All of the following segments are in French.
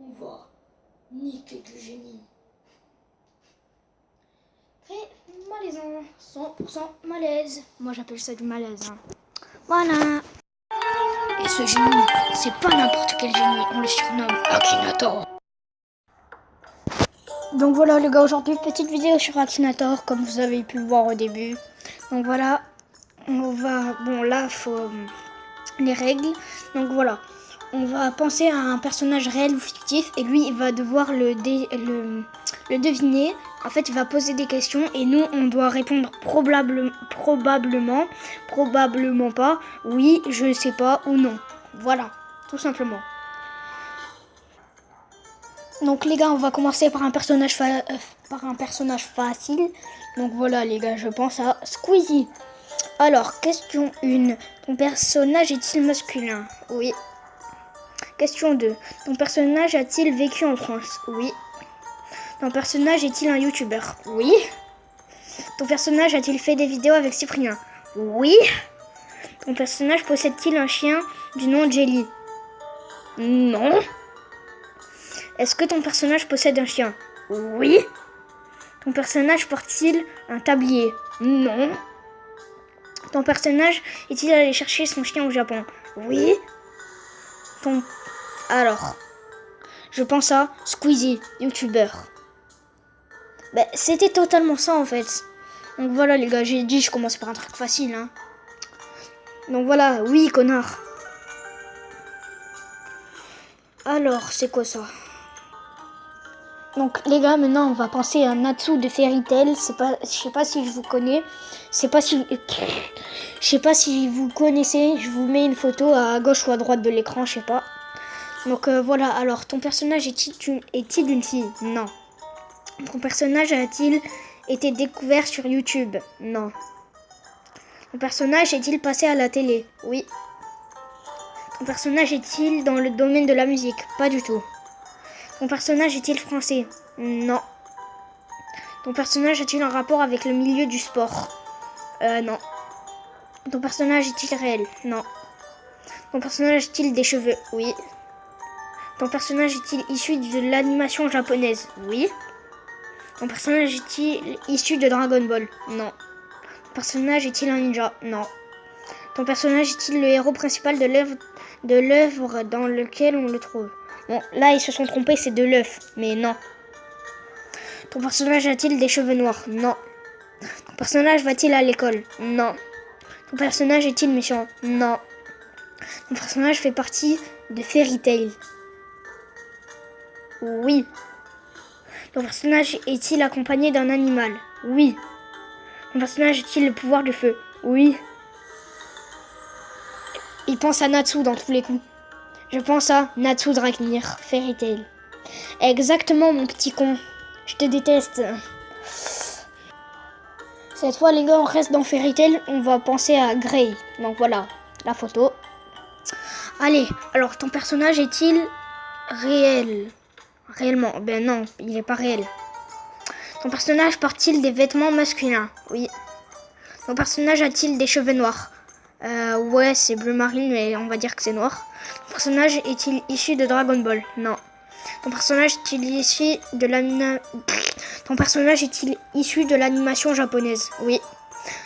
On va niquer le génie. Très malaisant, 100% malaise. Moi j'appelle ça du malaise. Hein. Voilà. Et ce génie, c'est pas n'importe quel génie, on le surnomme Akinator. Donc voilà les gars, aujourd'hui petite vidéo sur Akinator, comme vous avez pu le voir au début. Donc voilà, on va, bon là faut les règles. Donc voilà, on va penser à un personnage réel ou fictif et lui il va devoir le deviner. En fait il va poser des questions et nous on doit répondre probablement pas, oui, je ne sais pas ou non. Voilà, tout simplement. Donc les gars, on va commencer par un personnage facile. Donc voilà les gars, je pense à Squeezie. Alors, question 1. Ton personnage est-il masculin? Oui. Question 2. Ton personnage a-t-il vécu en France? Oui. Ton personnage est-il un youtubeur? Oui. Ton personnage a-t-il fait des vidéos avec Cyprien? Oui. Ton personnage possède-t-il un chien du nom de Jelly? Non. Est-ce que ton personnage possède un chien? Oui. Ton personnage porte-t-il un tablier? Non. Ton personnage est-il allé chercher son chien au Japon? Oui. Alors, je pense à Squeezie, youtubeur. Ben, c'était totalement ça en fait. Donc voilà les gars, j'ai dit je commence par un truc facile. Hein. Donc voilà, oui connard. Alors, c'est quoi ça? Donc les gars, maintenant on va penser à Natsu de Fairy Tail. Je sais pas si je vous connais. Je sais pas si vous connaissez. Je vous mets une photo à gauche ou à droite de l'écran, je sais pas. Donc voilà. Alors ton personnage est-il une fille? Non. Ton personnage a-t-il été découvert sur YouTube? Non. Ton personnage est-il passé à la télé? Oui. Ton personnage est-il dans le domaine de la musique? Pas du tout. Ton personnage est-il français? Non. Ton personnage a-t-il un rapport avec le milieu du sport? Non. Ton personnage est-il réel? Non. Ton personnage a-t-il des cheveux? Oui. Ton personnage est-il issu de l'animation japonaise? Oui. Ton personnage est-il issu de Dragon Ball? Non. Ton personnage est-il un ninja? Non. Ton personnage est-il le héros principal de l'œuvre dans lequel on le trouve? Bon, là ils se sont trompés, c'est de l'œuf, mais non. Ton personnage a-t-il des cheveux noirs? Non. Ton personnage va-t-il à l'école? Non. Ton personnage est-il méchant? Non. Ton personnage fait partie de Fairy Tail? Oui. Ton personnage est-il accompagné d'un animal? Oui. Ton personnage a-t-il le pouvoir du feu? Oui. Il pense à Natsu dans tous les coups. Je pense à Natsu Dragnir, Fairy Tail. Exactement mon petit con. Je te déteste. Cette fois les gars on reste dans Fairy Tail, on va penser à Grey. Donc voilà, la photo. Allez, alors ton personnage est-il réel? Réellement? Ben non, il n'est pas réel. Ton personnage porte-t-il des vêtements masculins? Oui. Ton personnage a-t-il des cheveux noirs? Ouais, c'est bleu marine, mais on va dire que c'est noir. Ton personnage est-il issu de Dragon Ball? Non. Ton personnage est-il issu de l'animation japonaise? Oui.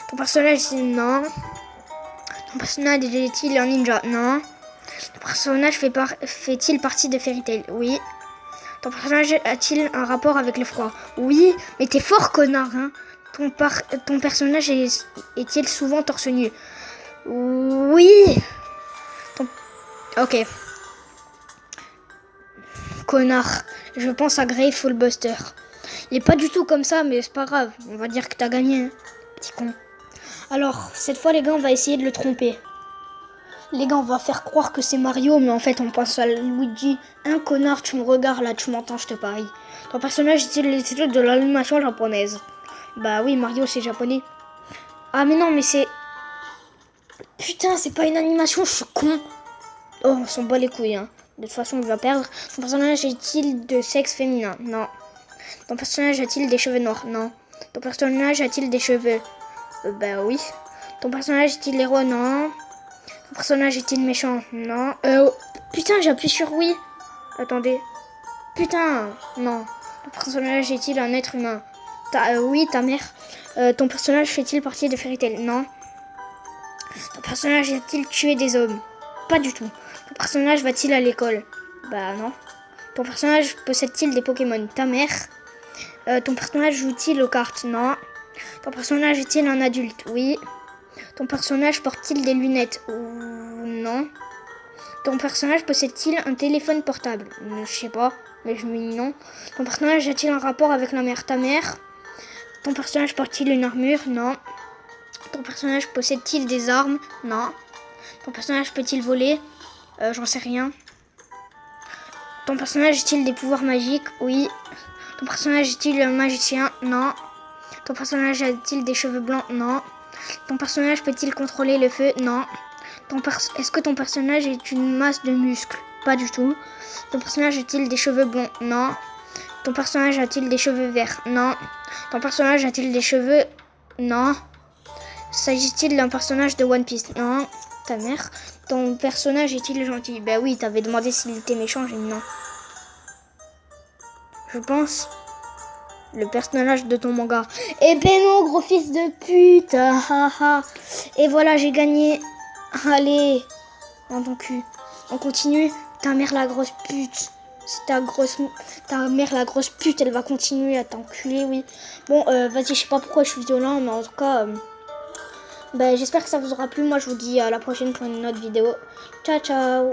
Ton personnage est-il... Non. Ton personnage est-il un ninja? Non. Ton personnage fait-il partie de Fairy Tail? Oui. Ton personnage a-t-il un rapport avec le froid? Oui. Mais t'es fort, connard, hein. Ton personnage est-il souvent torse nu? Oui. Ok. Connard. Je pense à Grey Fallbuster. Il est pas du tout comme ça, mais c'est pas grave. On va dire que t'as gagné, hein, petit con. Alors, cette fois, les gars, on va essayer de le tromper. Les gars, on va faire croire que c'est Mario, mais en fait, on pense à Luigi. Un connard, tu me regardes là, tu m'entends, je te parie. Ton personnage est-il de l'animation japonaise? Bah oui, Mario, c'est japonais. Ah, mais non, mais c'est... Putain, c'est pas une animation, je suis con. Oh, on s'en bat les couilles, hein. De toute façon, il va perdre. Ton personnage est-il de sexe féminin? Non. Ton personnage a-t-il des cheveux noirs? Non. Ton personnage a-t-il des cheveux? Bah oui. Ton personnage est-il héros? Non. Ton personnage est-il méchant? Non. Putain, j'appuie sur oui. Attendez. Putain, non. Ton personnage est-il un être humain? Oui, ta mère. Ton personnage fait-il partie de Fairy Tail? Non. Ton personnage a-t-il tué des hommes? Pas du tout. Ton personnage va-t-il à l'école? Bah non. Ton personnage possède-t-il des Pokémon? Ta mère. Ton personnage joue-t-il aux cartes? Non. Ton personnage est-il un adulte? Oui. Ton personnage porte-t-il des lunettes? Non. Ton personnage possède-t-il un téléphone portable? Je sais pas, mais je me dis non. Ton personnage a-t-il un rapport avec la mère? Ta mère. Ton personnage porte-t-il une armure? Non. Ton personnage possède-t-il des armes? Non. Ton personnage peut-il voler? J'en sais rien. Ton personnage a-t-il des pouvoirs magiques? Oui. Ton personnage est-il un magicien? Non. Ton personnage a-t-il des cheveux blancs? Non. Ton personnage peut-il contrôler le feu? Non. Est-ce que ton personnage est une masse de muscles? Pas du tout. Ton personnage a-t-il des cheveux blonds? Non. Ton personnage a-t-il des cheveux verts? Non. Ton personnage a-t-il des cheveux? Non. S'agit-il d'un personnage de One Piece? Non. Ta mère. Ton personnage est-il gentil? Bah oui, t'avais demandé s'il était méchant, j'ai dit non. Je pense le personnage de ton manga. Eh ben non, gros fils de pute. Et voilà, j'ai gagné. Allez, dans ton cul. On continue. Ta mère la grosse pute. C'est ta mère la grosse pute, elle va continuer à t'enculer, oui. Bon, vas-y, je sais pas pourquoi je suis violent, mais en tout cas, j'espère que ça vous aura plu. Moi, je vous dis à la prochaine pour une autre vidéo. Ciao, ciao.